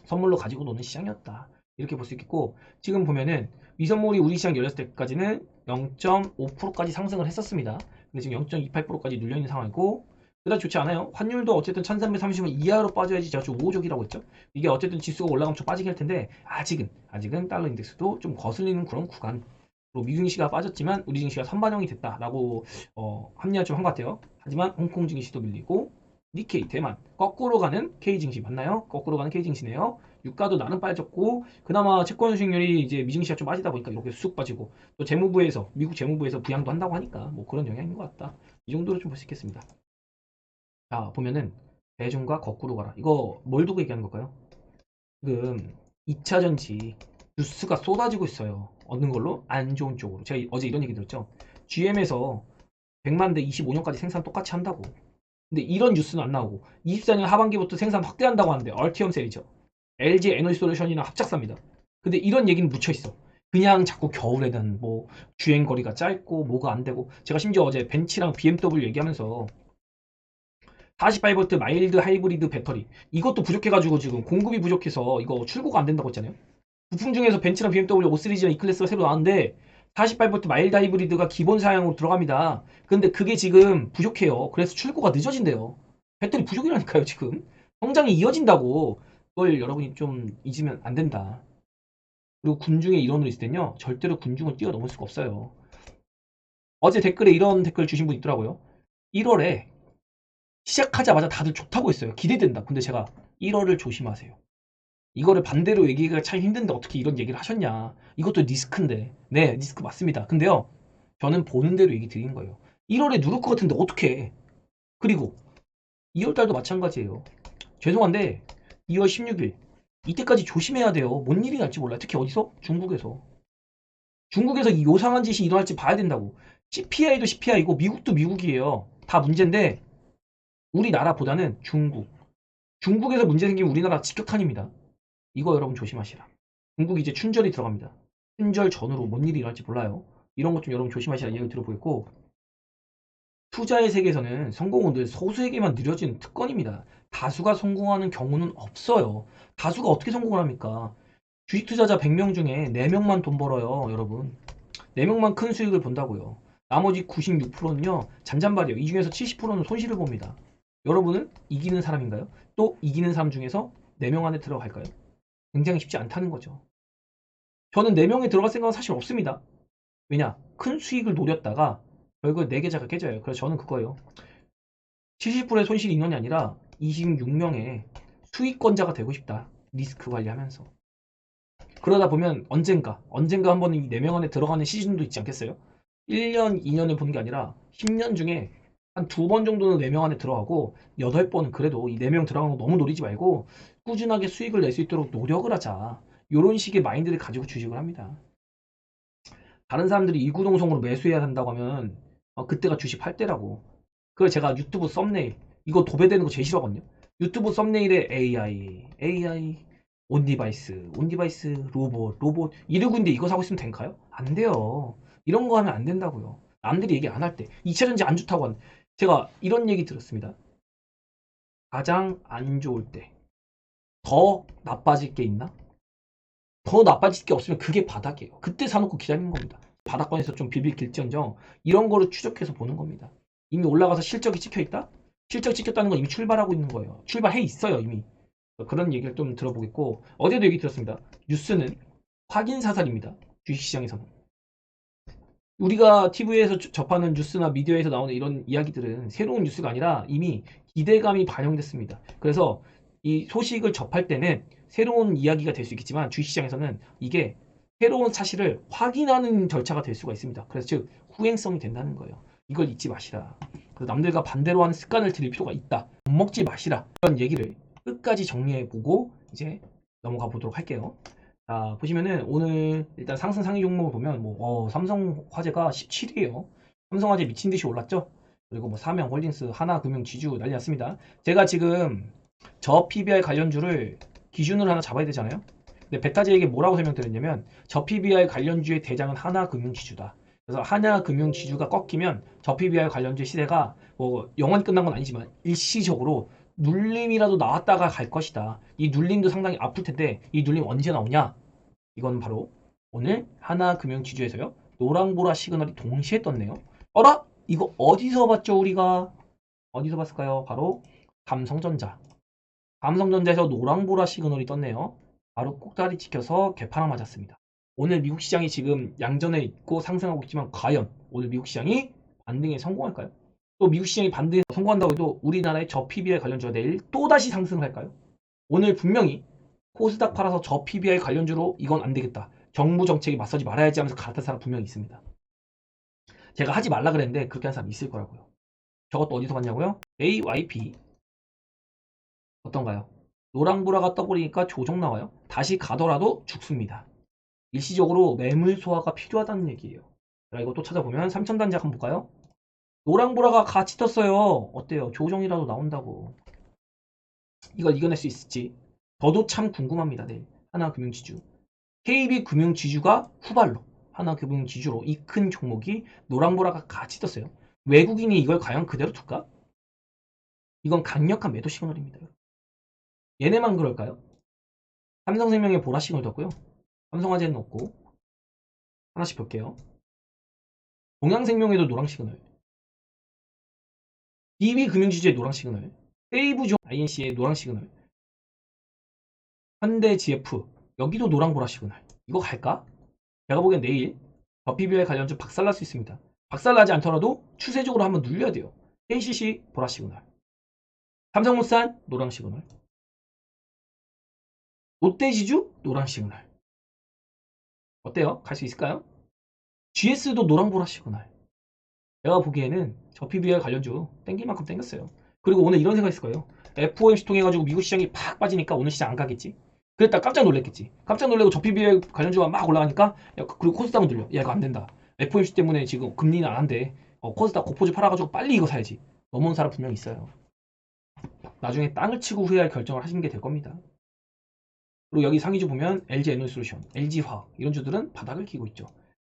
선물로 가지고 노는 시장이었다. 이렇게 볼 수 있겠고 지금 보면은 위선물이 우리 시장 열렸을 때까지는 0.5%까지 상승을 했었습니다. 근데 지금 0.28%까지 눌려있는 상황이고 그다지 좋지 않아요. 환율도 어쨌든 1330원 이하로 빠져야지 제가 좀 우호적이라고 했죠. 이게 어쨌든 지수가 올라가면 좀 빠지긴 할 텐데 아직은 달러 인덱스도 좀 거슬리는 그런 구간. 그리고 미국 증시가 빠졌지만 우리 증시가 선반영이 됐다라고 합리화 좀 한 것 같아요. 하지만 홍콩 증시도 밀리고 니케이, 대만 거꾸로 가는 K 증시 맞나요? 거꾸로 가는 K 증시네요. 유가도 나름 빠졌고 그나마 채권 수익률이 이제 미증시가 좀 빠지다 보니까 이렇게 쑥 빠지고 또 재무부에서 미국 재무부에서 부양도 한다고 하니까 뭐 그런 영향인 것 같다. 이 정도로 좀 볼 수 있겠습니다. 자 보면은 대중과 거꾸로 가라. 이거 뭘 두고 얘기하는 걸까요? 지금 2차 전지 뉴스가 쏟아지고 있어요. 얻는 걸로 안 좋은 쪽으로. 제가 어제 이런 얘기 들었죠. GM에서 100만 대 25년까지 생산 똑같이 한다고. 근데 이런 뉴스는 안 나오고 24년 하반기부터 생산 확대한다고 하는데 얼티엄 셀이죠. LG 에너지솔루션이랑 합작사입니다. 근데 이런 얘기는 묻혀 있어. 그냥 자꾸 겨울에는 뭐 주행 거리가 짧고 뭐가 안 되고 제가 심지어 어제 벤츠랑 BMW 얘기하면서 48V 마일드 하이브리드 배터리 이것도 부족해가지고 지금 공급이 부족해서 이거 출고가 안 된다고 했잖아요. 부품 중에서 벤츠랑 BMW 5시리즈랑 E클래스가 새로 나왔는데 48V 마일드 하이브리드가 기본 사양으로 들어갑니다. 근데 그게 지금 부족해요. 그래서 출고가 늦어진대요. 배터리 부족이라니까요, 지금. 성장이 이어진다고. 그걸 여러분이 좀 잊으면 안 된다. 그리고 군중의 일원으로 있을 땐요, 절대로 군중을 뛰어넘을 수가 없어요. 어제 댓글에 이런 댓글 주신 분 있더라고요. 1월에 시작하자마자 다들 좋다고 했어요. 기대된다. 근데 제가 1월을 조심하세요. 이거를 반대로 얘기가 참 힘든데 어떻게 이런 얘기를 하셨냐. 이것도 리스크인데. 네, 리스크 맞습니다. 근데요, 저는 보는 대로 얘기 드린 거예요. 1월에 누를 것 같은데 어떻게? 그리고 2월달도 마찬가지예요. 죄송한데 2월 16일 이때까지 조심해야 돼요. 뭔 일이 날지 몰라요. 특히 어디서? 중국에서. 중국에서 이 요상한 짓이 일어날지 봐야 된다고. CPI도 CPI고 미국도 미국이에요. 다 문제인데 우리나라보다는 중국에서 문제 생기면 우리나라 직격탄입니다. 이거 여러분 조심하시라. 중국이 이제 춘절이 들어갑니다. 춘절 전후로 뭔 일이 일어날지 몰라요. 이런 것 좀 여러분 조심하시라 이야기 들어보겠고 투자의 세계에서는 성공은 늘 소수에게만 누려진 특권입니다. 다수가 성공하는 경우는 없어요. 다수가 어떻게 성공을 합니까? 주식 투자자 100명 중에 4명만 돈 벌어요, 여러분. 4명만 큰 수익을 본다고요. 나머지 96%는요, 잔잔바리예요. 이 중에서 70%는 손실을 봅니다. 여러분은 이기는 사람인가요? 또 이기는 사람 중에서 4명 안에 들어갈까요? 굉장히 쉽지 않다는 거죠. 저는 4명에 들어갈 생각은 사실 없습니다. 왜냐? 큰 수익을 노렸다가 결국 내 계좌가 깨져요. 그래서 저는 그거예요. 70%의 손실 인원이 아니라 26명의 수익권자가 되고 싶다. 리스크 관리하면서. 그러다 보면 언젠가 한 번은 이 4명 안에 들어가는 시즌도 있지 않겠어요? 1년, 2년을 보는 게 아니라 10년 중에 한 2번 정도는 4명 안에 들어가고 8번은 그래도 이 4명 들어가는 거 너무 노리지 말고 꾸준하게 수익을 낼 수 있도록 노력을 하자. 이런 식의 마인드를 가지고 주식을 합니다. 다른 사람들이 이구동성으로 매수해야 한다고 하면 그때가 주식 팔 때라고. 그걸 제가 유튜브 썸네일 이거 도배되는 거 제일 싫어하거든요. 유튜브 썸네일에 AI 온디바이스 로봇 이러고 있는데 이거 사고 있으면 된가요? 안 돼요. 이런 거 하면 안 된다고요. 남들이 얘기 안 할 때 2차전지 안 좋다고 하는 제가 이런 얘기 들었습니다. 가장 안 좋을 때 더 나빠질 게 있나? 더 나빠질 게 없으면 그게 바닥이에요. 그때 사놓고 기다리는 겁니다. 바닥권에서 좀 빌빌 길지언정 이런 거를 추적해서 보는 겁니다. 이미 올라가서 실적이 찍혀있다? 실적 찍혔다는 건 이미 출발하고 있는 거예요. 출발해 있어요 이미. 그런 얘기를 좀 들어보겠고, 어제도 얘기 들었습니다. 뉴스는 확인 사살입니다. 주식시장에서는. 우리가 TV에서 접하는 뉴스나 미디어에서 나오는 이런 이야기들은 새로운 뉴스가 아니라 이미 기대감이 반영됐습니다. 그래서 이 소식을 접할 때는 새로운 이야기가 될 수 있겠지만 주식시장에서는 이게 새로운 사실을 확인하는 절차가 될 수가 있습니다. 그래서 즉 후행성이 된다는 거예요. 이걸 잊지 마시라. 그래서 남들과 반대로 하는 습관을 들일 필요가 있다. 못 먹지 마시라. 이런 얘기를 끝까지 정리해보고 이제 넘어가 보도록 할게요. 자, 보시면은 오늘 일단 상승 상위 종목을 보면 삼성화재가 17위에요. 삼성화재 미친 듯이 올랐죠? 그리고 뭐 삼양홀딩스, 하나금융, 지주 난리 났습니다. 제가 지금 저 PBR 관련주를 기준으로 하나 잡아야 되잖아요. 근데 베타제에게 뭐라고 설명드렸냐면 저 PBR 관련주의 대장은 하나금융지주다. 그래서 하나금융지주가 꺾이면 저 PBR 관련주의 시대가 뭐 영원히 끝난 건 아니지만 일시적으로 눌림이라도 나왔다가 갈 것이다. 이 눌림도 상당히 아플 텐데 이 눌림 언제 나오냐? 이건 바로 오늘 하나금융지주에서요. 노랑보라 시그널이 동시에 떴네요. 어라? 이거 어디서 봤죠 우리가? 어디서 봤을까요? 바로 삼성전자. 삼성전자에서 노랑보라 시그널이 떴네요. 바로 꼭다리 찍혀서 개파랑 맞았습니다. 오늘 미국 시장이 지금 양전에 있고 상승하고 있지만 과연 오늘 미국 시장이 반등에 성공할까요? 또 미국 시장이 반등에 성공한다고 해도 우리나라의 저 PBR 관련주가 내일 또다시 상승할까요? 오늘 분명히 코스닥 팔아서 저 PBR 관련주로 이건 안 되겠다. 정부 정책에 맞서지 말아야지 하면서 갈아탄 사람 분명히 있습니다. 제가 하지 말라 그랬는데 그렇게 한 사람 있을 거라고요. 저것도 어디서 봤냐고요? AYP 어떤가요? 노랑보라가 떠버리니까 조정 나와요. 다시 가더라도 죽습니다. 일시적으로 매물 소화가 필요하다는 얘기예요. 자, 이거 또 찾아보면 3000단지 한번 볼까요? 노랑보라가 같이 떴어요. 어때요? 조정이라도 나온다고. 이걸 이겨낼 수 있을지 저도 참 궁금합니다. 내일 하나금융지주 KB금융지주가 후발로 하나금융지주로 이 큰 종목이 노랑보라가 같이 떴어요. 외국인이 이걸 과연 그대로 둘까? 이건 강력한 매도 시그널입니다. 얘네만 그럴까요? 삼성생명에 보라 시그널 떴고요. 삼성화재는 없고 하나씩 볼게요. 동양생명에도 노랑 시그널, DB금융지주의 노랑 시그널, 세이브존 INC의 노랑 시그널, 현대GF 여기도 노랑 보라 시그널. 이거 갈까? 제가 보기엔 내일 PBR 관련주 박살날 수 있습니다. 박살나지 않더라도 추세적으로 한번 눌려야 돼요. KCC 보라 시그널, 삼성물산 노랑 시그널, 롯데지주 노랑 시그널. 어때요? 갈 수 있을까요? GS도 노랑 보라 시그널. 내가 보기에는 저 PBR 관련주 땡길 만큼 땡겼어요. 그리고 오늘 이런 생각 있을 거예요. FOMC 통해가지고 미국 시장이 팍 빠지니까 오늘 시장 안 가겠지? 그랬다 깜짝 놀랐겠지. 깜짝 놀래고 저 PBR 관련주가 막 올라가니까 그리고 코스닥은 들려. 야 이거 안 된다. FOMC 때문에 지금 금리는 안 한대. 코스닥 고포즈 팔아가지고 빨리 이거 사야지. 넘어온 사람 분명히 있어요. 나중에 땅을 치고 후회할 결정을 하시는 게 될 겁니다. 그리고 여기 상위주 보면 LG 에너지솔루션, LG화학 이런 주들은 바닥을 키고 있죠.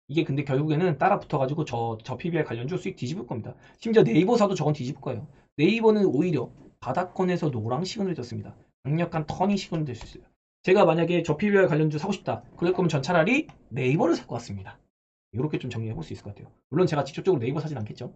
이게 근데 결국에는 따라 붙어가지고 저 PBR 관련주 수익 뒤집을 겁니다. 심지어 네이버사도 저건 뒤집을 거예요. 네이버는 오히려 바닥권에서 노랑 시그널이 떴습니다. 강력한 터닝 시그널이 될 수 있어요. 제가 만약에 저 PBR 관련주 사고 싶다. 그럴 거면 전 차라리 네이버를 살 것 같습니다. 이렇게 좀 정리해 볼 수 있을 것 같아요. 물론 제가 직접적으로 네이버 사진 않겠죠.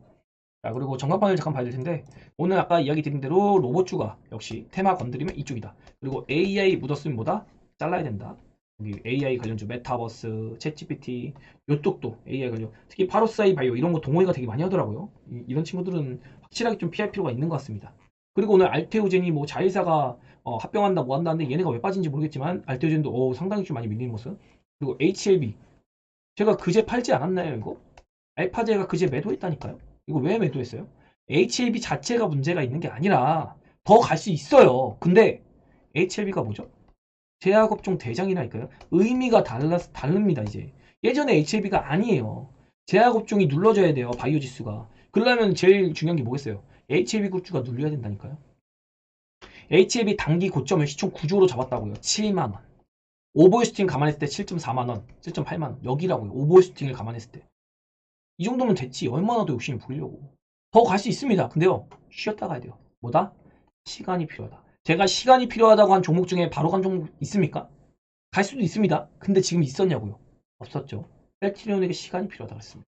자, 그리고 전광판을 잠깐 봐야 될 텐데 오늘 아까 이야기 드린 대로 로봇주가 역시 테마 건드리면 이쪽이다. 그리고 AI 묻었으면 뭐다? 잘라야 된다. 여기 AI 관련주 메타버스, 챗GPT 요쪽도 AI 관련 특히 파로사이 바이오 이런 거 동호회가 되게 많이 하더라고요. 이런 친구들은 확실하게 좀 피할 필요가 있는 것 같습니다. 그리고 오늘 알테오젠이 뭐 자회사가 합병한다 뭐 한다는데 얘네가 왜 빠진지 모르겠지만 알테오젠도 상당히 좀 많이 밀리는 모습. 그리고 HLB 제가 그제 팔지 않았나요 이거? 알파제가 그제 매도했다니까요. 이거 왜 매도했어요? HLB 자체가 문제가 있는 게 아니라 더 갈 수 있어요. 근데 HLB가 뭐죠? 제약업종 대장이라니까요. 의미가 다릅니다 이제. 예전에 HLB가 아니에요. 제약업종이 눌러줘야 돼요. 바이오 지수가. 그러려면 제일 중요한 게 뭐겠어요? HLB 굿즈가 눌려야 된다니까요. HLB 단기 고점을 시총 9조로 잡았다고요. 7만원. 오버슈팅 감안했을 때 7.4만원, 7.8만원. 여기라고요. 오버슈팅을 감안했을 때. 이 정도면 됐지. 얼마나 더 욕심을 부리려고. 더 갈 수 있습니다. 근데요. 쉬었다 가야 돼요. 뭐다? 시간이 필요하다. 제가 시간이 필요하다고 한 종목 중에 바로 간 종목 있습니까? 갈 수도 있습니다. 근데 지금 있었냐고요? 없었죠. 셀트리온에게 시간이 필요하다고 했습니다.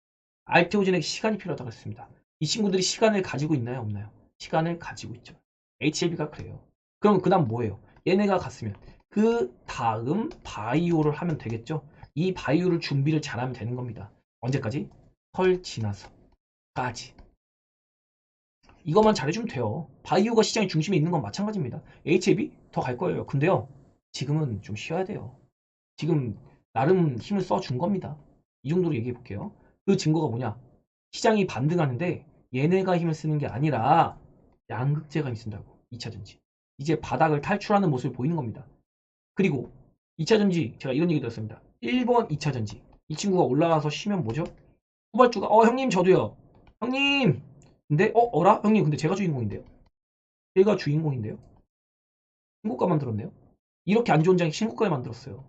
알테오젠에게 시간이 필요하다고 했습니다. 이 친구들이 시간을 가지고 있나요? 없나요? 시간을 가지고 있죠. HLB가 그래요. 그럼 그 다음 뭐예요? 얘네가 갔으면 그 다음 바이오를 하면 되겠죠? 이 바이오를 준비를 잘하면 되는 겁니다. 언제까지? 설 지나서까지. 이것만 잘해주면 돼요. 바이오가 시장의 중심에 있는 건 마찬가지입니다. HLB 더 갈 거예요. 근데요, 지금은 좀 쉬어야 돼요. 지금 나름 힘을 써준 겁니다. 이 정도로 얘기해 볼게요. 그 증거가 뭐냐? 시장이 반등하는데 얘네가 힘을 쓰는 게 아니라 양극재가 힘을 쓴다고. 2차전지. 이제 바닥을 탈출하는 모습을 보이는 겁니다. 그리고 2차전지 제가 이런 얘기 들었습니다. 1번 2차전지. 이 친구가 올라가서 쉬면 뭐죠? 후발주가 형님 저도요. 형님 근데 어라? 형님 근데 제가 주인공인데요. 얘가 주인공인데요. 신고가 만들었네요. 이렇게 안 좋은 장이 신고가에 만들었어요.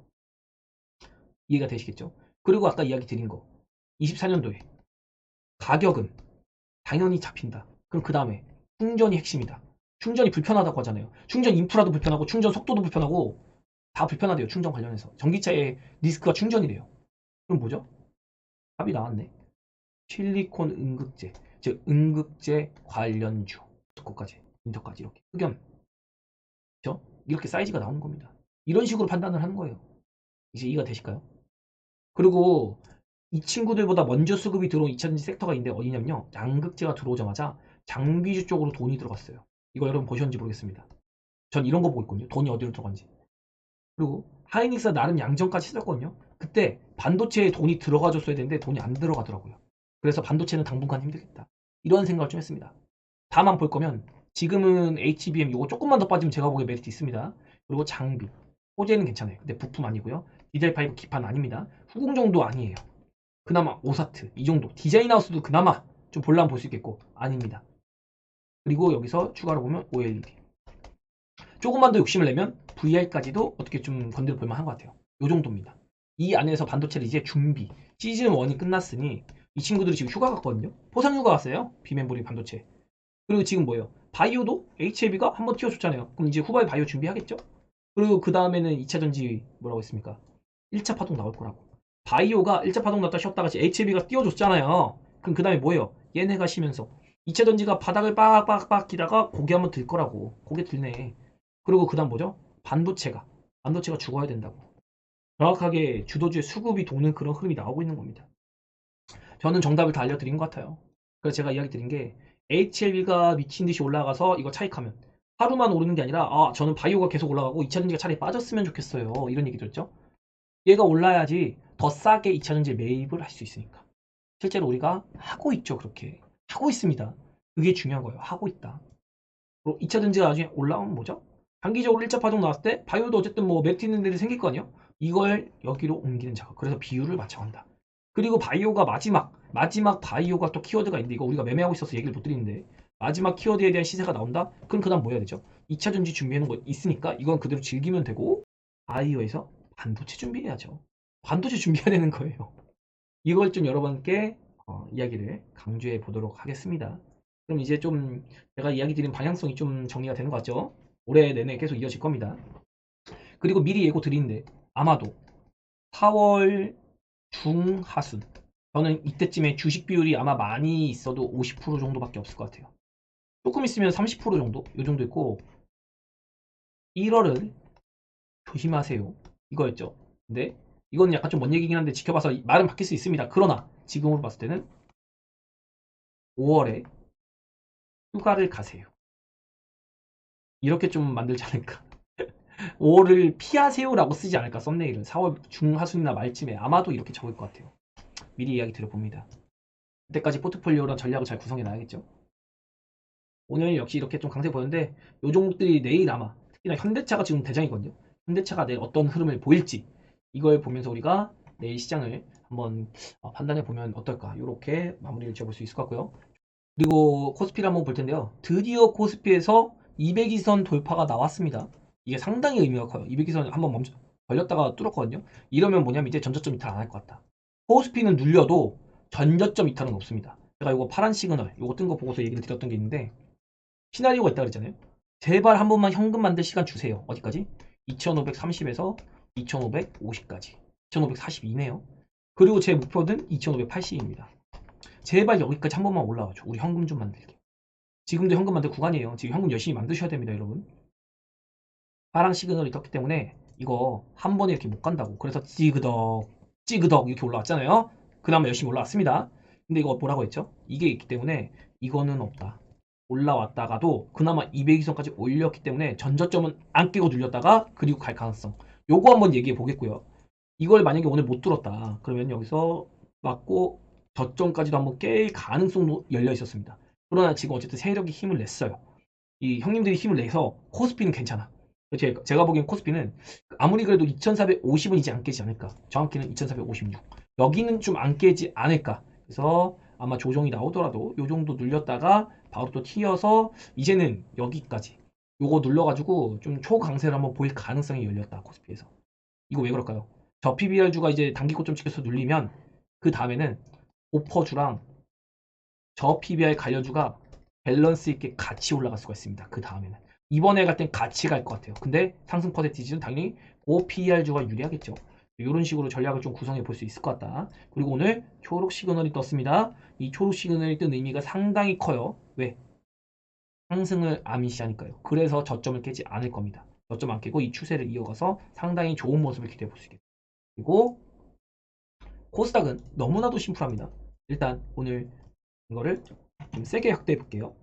이해가 되시겠죠? 그리고 아까 이야기 드린 거 24년도에 가격은 당연히 잡힌다. 그럼 그 다음에 충전이 핵심이다. 충전이 불편하다고 하잖아요. 충전 인프라도 불편하고 충전 속도도 불편하고 다 불편하대요. 충전 관련해서. 전기차의 리스크가 충전이래요. 그럼 뭐죠? 답이 나왔네. 실리콘 음극재, 즉 음극재 관련주. 그거까지 인터까지 이렇게 흑연. 그죠? 이렇게 사이즈가 나오는 겁니다. 이런 식으로 판단을 하는 거예요. 이제 이해가 되실까요? 그리고 이 친구들보다 먼저 수급이 들어온 2차전지 섹터가 있는데 어디냐면요. 양극재가 들어오자마자 장비주 쪽으로 돈이 들어갔어요. 이거 여러분 보셨는지 모르겠습니다. 전 이런 거 보고 있거든요. 돈이 어디로 들어간지. 그리고 하이닉스가 나름 양전까지 했었거든요. 그때 반도체에 돈이 들어가줬어야 되는데 돈이 안 들어가더라고요. 그래서 반도체는 당분간 힘들겠다. 이런 생각을 좀 했습니다. 다만 볼 거면 지금은 HBM 이거 조금만 더 빠지면 제가 보기에 메리트 있습니다. 그리고 장비. 소재는 괜찮아요. 근데 부품 아니고요. 디젤5 기판 아닙니다. 후공 정도 아니에요. 그나마 오사트 이 정도. 디자인하우스도 그나마 좀 볼라면 볼 수 있겠고 아닙니다. 그리고 여기서 추가로 보면 OLED. 조금만 더 욕심을 내면 VR까지도 어떻게 좀 건드려 볼 만한 것 같아요. 요 정도입니다. 이 안에서 반도체를 이제 준비. 시즌 1이 끝났으니 이 친구들이 지금 휴가 갔거든요. 포상 휴가 갔어요. 비메모리 반도체. 그리고 지금 뭐예요? 바이오도 HLB가 한번 튀어줬잖아요. 그럼 이제 후바이 바이오 준비하겠죠? 그리고 그 다음에는 2차전지 뭐라고 했습니까? 1차 파동 나올 거라고. 바이오가 1차 파동 났다 쉬었다가 HLB가 띄워줬잖아요. 그럼 그 다음에 뭐예요? 얘네가 쉬면서 2차전지가 바닥을 빡빡빡 기다가 고개 한번 들 거라고. 고개 들네. 그리고 그 다음 뭐죠? 반도체가 죽어야 된다고. 정확하게 주도주의 수급이 도는 그런 흐름이 나오고 있는 겁니다. 저는 정답을 다 알려드린 것 같아요. 그래서 제가 이야기 드린 게 HLB가 미친 듯이 올라가서 이거 차익하면 하루만 오르는 게 아니라 저는 바이오가 계속 올라가고 2차전지가 차라리 빠졌으면 좋겠어요. 이런 얘기 들었죠? 얘가 올라야지 더 싸게 2차전지 매입을 할 수 있으니까. 실제로 우리가 하고 있죠. 그렇게. 하고 있습니다. 그게 중요한 거예요. 하고 있다. 그리고 2차전지가 나중에 올라오면 뭐죠? 단기적으로 1차 파동 나왔을 때 바이오도 어쨌든 뭐 메리트 있는 데이 생길 거 아니에요? 이걸 여기로 옮기는 작업. 그래서 비율을 맞춰간다. 그리고 바이오가 마지막 바이오가 또 키워드가 있는데 이거 우리가 매매하고 있어서 얘기를 못 드리는데 마지막 키워드에 대한 시세가 나온다? 그럼 그 다음 뭐 해야 되죠? 2차 전지 준비하는 거 있으니까 이건 그대로 즐기면 되고 바이오에서 반도체 준비해야죠. 반도체 준비해야 되는 거예요. 이걸 좀 여러분께 이야기를 강조해 보도록 하겠습니다. 그럼 이제 좀 제가 이야기 드린 방향성이 좀 정리가 되는 것 같죠? 올해 내내 계속 이어질 겁니다. 그리고 미리 예고 드리는데 아마도 4월 중하순 저는 이때쯤에 주식 비율이 아마 많이 있어도 50% 정도밖에 없을 것 같아요. 조금 있으면 30% 정도? 이 정도 있고 1월은 조심하세요. 이거였죠. 근데 이건 약간 좀 먼 얘기긴 한데 지켜봐서 말은 바뀔 수 있습니다. 그러나 지금으로 봤을 때는 5월에 휴가를 가세요. 이렇게 좀 만들지 않을까. 5월을 피하세요라고 쓰지 않을까 썸네일은 4월 중하순이나 말쯤에 아마도 이렇게 적을 것 같아요. 미리 이야기 드려봅니다. 그때까지 포트폴리오랑 전략을 잘 구성해 놔야겠죠. 오늘 역시 이렇게 좀 강세 보였는데 요 종목들이 내일 아마 특히나 현대차가 지금 대장이거든요. 현대차가 내일 어떤 흐름을 보일지 이걸 보면서 우리가 내일 시장을 한번 판단해 보면 어떨까 이렇게 마무리를 지어볼 수 있을 것 같고요. 그리고 코스피를 한번 볼 텐데요. 드디어 코스피에서 200이선 돌파가 나왔습니다. 이게 상당히 의미가 커요. 200이선 한번 걸렸다가 뚫었거든요. 이러면 뭐냐면 이제 전저점 이탈 안 할 것 같다. 코스피는 눌려도 전저점 이탈은 없습니다. 제가 이거 파란 시그널 이거 뜬 거 보고서 얘기를 드렸던 게 있는데 시나리오가 있다 그랬잖아요. 제발 한 번만 현금 만들 시간 주세요. 어디까지? 2530에서 2550까지. 2542네요. 그리고 제 목표는 2580입니다. 제발 여기까지 한 번만 올라와줘. 우리 현금 좀 만들게. 지금도 현금 만들 구간이에요. 지금 현금 열심히 만드셔야 됩니다, 여러분. 파랑 시그널이 떴기 때문에 이거 한 번에 이렇게 못 간다고. 그래서 찌그덕, 찌그덕 이렇게 올라왔잖아요. 그나마 열심히 올라왔습니다. 근데 이거 뭐라고 했죠? 이게 있기 때문에 이거는 없다. 올라왔다가도 그나마 200이선까지 올렸기 때문에 전저점은 안 깨고 눌렸다가 그리고 갈 가능성. 요거 한번 얘기해 보겠고요. 이걸 만약에 오늘 못 들었다. 그러면 여기서 맞고 저점까지도 한번 깰 가능성도 열려 있었습니다. 그러나 지금 어쨌든 세력이 힘을 냈어요. 이 형님들이 힘을 내서 코스피는 괜찮아. 제가 보기엔 코스피는 아무리 그래도 2450은 이제 안 깨지 않을까. 정확히는 2456. 여기는 좀 안 깨지 않을까. 그래서 아마 조정이 나오더라도 요 정도 눌렸다가 바로 또 튀어서 이제는 여기까지 요거 눌러가지고 좀 초강세를 한번 보일 가능성이 열렸다. 코스피에서. 이거 왜 그럴까요? 저 PBR주가 이제 단기 고점 찍혀서 눌리면 그 다음에는 오퍼주랑 저 PBR 관련주가 밸런스 있게 같이 올라갈 수가 있습니다. 그 다음에는. 이번에 갈 땐 같이 갈 것 같아요. 근데 상승 퍼센티지는 당연히 OPR주가 유리하겠죠. 이런 식으로 전략을 좀 구성해 볼 수 있을 것 같다. 그리고 오늘 초록 시그널이 떴습니다. 이 초록 시그널이 뜬 의미가 상당히 커요. 왜? 상승을 암시하니까요. 그래서 저점을 깨지 않을 겁니다. 저점 안 깨고 이 추세를 이어가서 상당히 좋은 모습을 기대해 볼 수 있겠다. 그리고 코스닥은 너무나도 심플합니다. 일단 오늘 이거를 좀 세게 확대해 볼게요.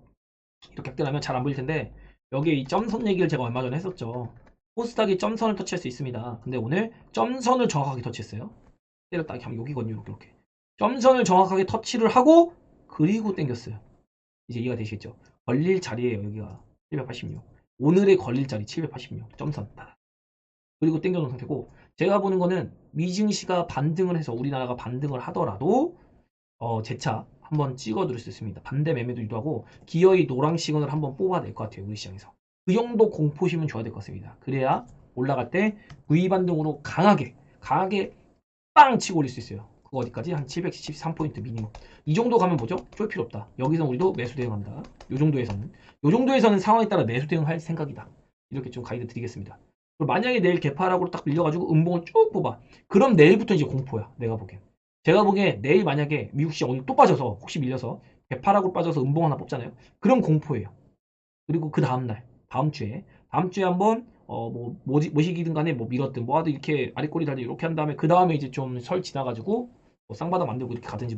이렇게 확대하면 잘 안 보일 텐데 여기에 이 점선 얘기를 제가 얼마 전에 했었죠. 코스닥이 점선을 터치할 수 있습니다. 근데 오늘 점선을 정확하게 터치했어요. 때렸다 하면 여기거든요. 이렇게 점선을 정확하게 터치를 하고 그리고 당겼어요. 이제 이해가 되시겠죠? 걸릴 자리예요. 여기가 786. 오늘의 걸릴 자리 786. 점선. 그리고 당겨놓은 상태고 제가 보는 거는 미증시가 반등을 해서 우리나라가 반등을 하더라도 재차 한번 찍어 둘 수 있습니다. 반대 매매도 유도하고 기어이 노랑 시그널을 한번 뽑아낼 것 같아요. 우리 시장에서. 그 정도 공포심은 줘야 될 것 같습니다. 그래야 올라갈 때 V 반등으로 강하게 빵 치고 올릴 수 있어요. 그거 어디까지? 한 713포인트 미니멈. 이 정도 가면 뭐죠? 쫄 필요 없다. 여기서 우리도 매수 대응한다. 요 정도에서는 상황에 따라 매수 대응할 생각이다. 이렇게 좀 가이드 드리겠습니다. 그리고 만약에 내일 개파락으로 딱 밀려가지고 음봉을 쭉 뽑아. 그럼 내일부터 이제 공포야. 내가 보기엔. 제가 보기에 내일 만약에 미국 시장 오늘 또 빠져서 혹시 밀려서 개파락으로 빠져서 음봉 하나 뽑잖아요. 그럼 공포예요. 그리고 그 다음날 다음 주에 한번 모시기든 간에 뭐 밀었든 뭐 하든 이렇게 아랫꼬리 달리 이렇게 한 다음에 그 다음에 이제 좀 설 지나가지고 뭐 쌍바닥 만들고 이렇게 가든지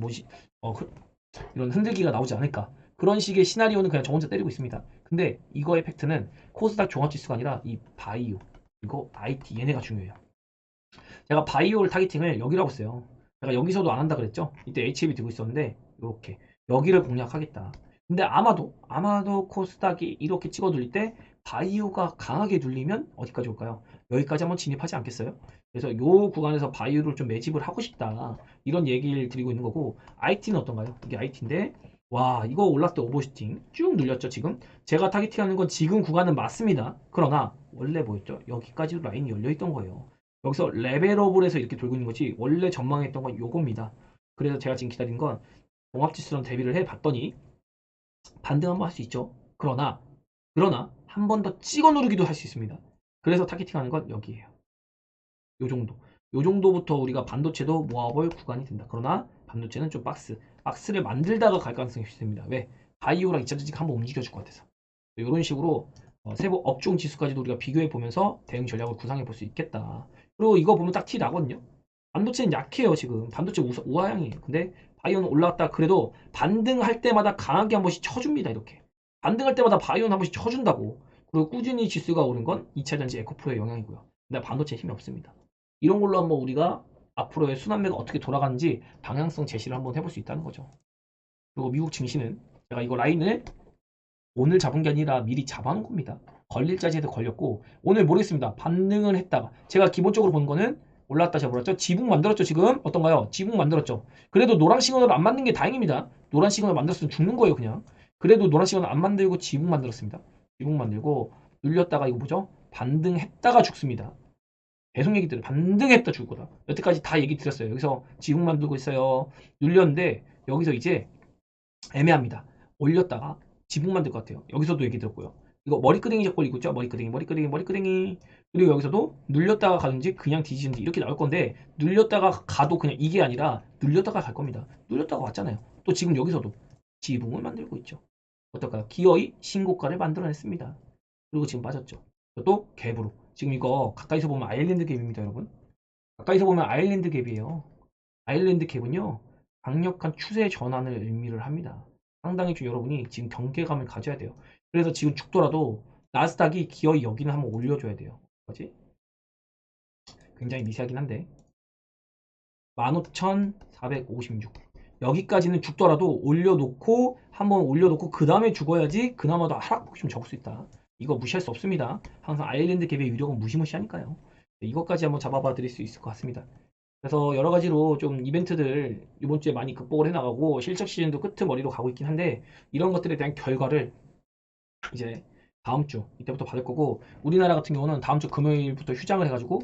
이런 흔들기가 나오지 않을까. 그런 식의 시나리오는 그냥 저 혼자 때리고 있습니다. 근데 이거의 팩트는 코스닥 종합지수가 아니라 이 바이오 이거 IT 얘네가 중요해요. 제가 바이오를 타겟팅을 여기라고 했어요. 제가 여기서도 안 한다 그랬죠. 이때 HLB 들고 있었는데 이렇게 여기를 공략하겠다. 근데 아마도 코스닥이 이렇게 찍어 눌릴 때 바이오가 강하게 눌리면 어디까지 올까요? 여기까지 한번 진입하지 않겠어요? 그래서 요 구간에서 바이오를 좀 매집을 하고 싶다. 이런 얘기를 드리고 있는 거고 IT는 어떤가요? 이게 IT인데 와 이거 올랐을 때 오버슈팅 쭉 눌렸죠 지금? 제가 타겟팅하는 건 지금 구간은 맞습니다. 그러나 원래 뭐였죠? 여기까지도 라인이 열려있던 거예요. 여기서 레벨업을 해서 이렇게 돌고 있는 거지 원래 전망했던 건 요겁니다. 그래서 제가 지금 기다린 건 종합지수랑 대비를 해봤더니 반등 한번 할 수 있죠. 그러나 한 번 더 찍어 누르기도 할 수 있습니다. 그래서 타겟팅하는 건 여기에요. 요 정도. 요 정도부터 우리가 반도체도 모아볼 구간이 된다. 그러나 반도체는 좀 박스를 만들다가 갈 가능성이 있습니다. 왜? 바이오랑 2차 전지가 한번 움직여줄 것 같아서. 이런 식으로 세부 업종 지수까지도 우리가 비교해 보면서 대응 전략을 구상해 볼 수 있겠다. 그리고 이거 보면 딱 티 나거든요. 반도체는 약해요 지금. 반도체 우하향이에요. 근데 바이오는 올라왔다 그래도 반등할 때마다 강하게 한 번씩 쳐줍니다. 이렇게. 반등할 때마다 바이오는 한 번씩 쳐준다고. 그리고 꾸준히 지수가 오른 건 2차전지 에코프로의 영향이고요. 근데 반도체 힘이 없습니다. 이런 걸로 한번 우리가 앞으로의 순환매가 어떻게 돌아가는지 방향성 제시를 한번 해볼 수 있다는 거죠. 그리고 미국 증시는 제가 이거 라인을 오늘 잡은 게 아니라 미리 잡아놓은 겁니다. 걸릴 자리에도 걸렸고 오늘 모르겠습니다. 반등을 했다가 제가 기본적으로 보는 거는 올랐다 제가 몰랐죠. 지붕 만들었죠 지금 어떤가요? 지붕 만들었죠. 그래도 노란 시그널을 안 만든 게 다행입니다. 노란 시그널 만들었으면 죽는 거예요 그냥. 그래도 노란 시그널 안 만들고 지붕 만들었습니다. 지붕 만들고 눌렸다가 이거 뭐죠? 반등했다가 죽습니다. 계속 얘기 드려요. 반등했다 죽을 거다. 여태까지 다 얘기 드렸어요. 여기서 지붕 만들고 있어요. 눌렸는데 여기서 이제 애매합니다. 올렸다가 지붕 만들 것 같아요. 여기서도 얘기 들었고요. 이거 머리끄댕이 적골리고 있죠? 머리끄댕이. 그리고 여기서도 눌렸다가 가든지 그냥 뒤지든지 이렇게 나올 건데, 눌렸다가 가도 그냥 이게 아니라 눌렸다가 갈 겁니다. 눌렸다가 왔잖아요. 또 지금 여기서도 지붕을 만들고 있죠. 어떨까요? 기어이 신고가를 만들어냈습니다. 그리고 지금 빠졌죠. 또 갭으로. 지금 이거 가까이서 보면 아일랜드 갭입니다, 여러분. 가까이서 보면 아일랜드 갭이에요. 아일랜드 갭은요, 강력한 추세 전환을 의미를 합니다. 상당히 좀 여러분이 지금 경계감을 가져야 돼요. 그래서 지금 죽더라도 나스닥이 기어이 여기는 한번 올려줘야 돼요. 뭐지? 굉장히 미세하긴 한데 15,456 여기까지는 죽더라도 올려놓고 한번 올려놓고 그 다음에 죽어야지 그나마도 하락폭이 좀 적을 수 있다. 이거 무시할 수 없습니다. 항상 아일랜드 갭의 위력은 무시무시하니까요. 이것까지 한번 잡아봐 드릴 수 있을 것 같습니다. 그래서 여러 가지로 좀 이벤트들 이번 주에 많이 극복을 해나가고 실적 시즌도 끄트머리로 가고 있긴 한데, 이런 것들에 대한 결과를 이제 다음 주 이때부터 받을 거고, 우리나라 같은 경우는 다음 주 금요일부터 휴장을 해가지고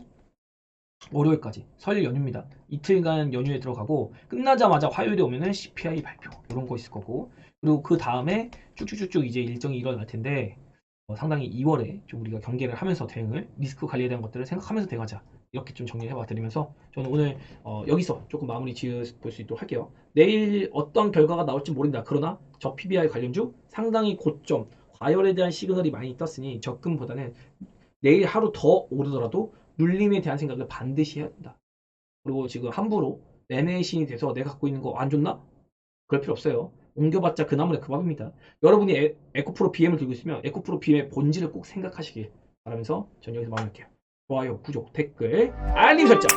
월요일까지 설 연휴입니다. 이틀간 연휴에 들어가고 끝나자마자 화요일에 오면은 CPI 발표 이런 거 있을 거고, 그리고 그 다음에 쭉쭉쭉쭉 이제 일정이 일어날 텐데, 상당히 2월에 좀 우리가 경계를 하면서 대응을, 리스크 관리에 대한 것들을 생각하면서 대응하자, 이렇게 좀 정리해봐 드리면서 저는 오늘 여기서 조금 마무리 지을 수 있도록 할게요. 내일 어떤 결과가 나올지 모른다. 그러나 저 PBR 관련주 상당히 고점 과열에 대한 시그널이 많이 떴으니 접근보다는 내일 하루 더 오르더라도 눌림에 대한 생각을 반드시 해야 된다. 그리고 지금 함부로 매매의 신이 돼서 내가 갖고 있는 거 안 좋나? 그럴 필요 없어요. 옮겨봤자 그 나물의 그 밥입니다. 여러분이 에코프로 BM을 들고 있으면 에코프로 BM의 본질을 꼭 생각하시길 바라면서 전 여기서 마무리할게요. 좋아요, 구독, 댓글, 알림 설정!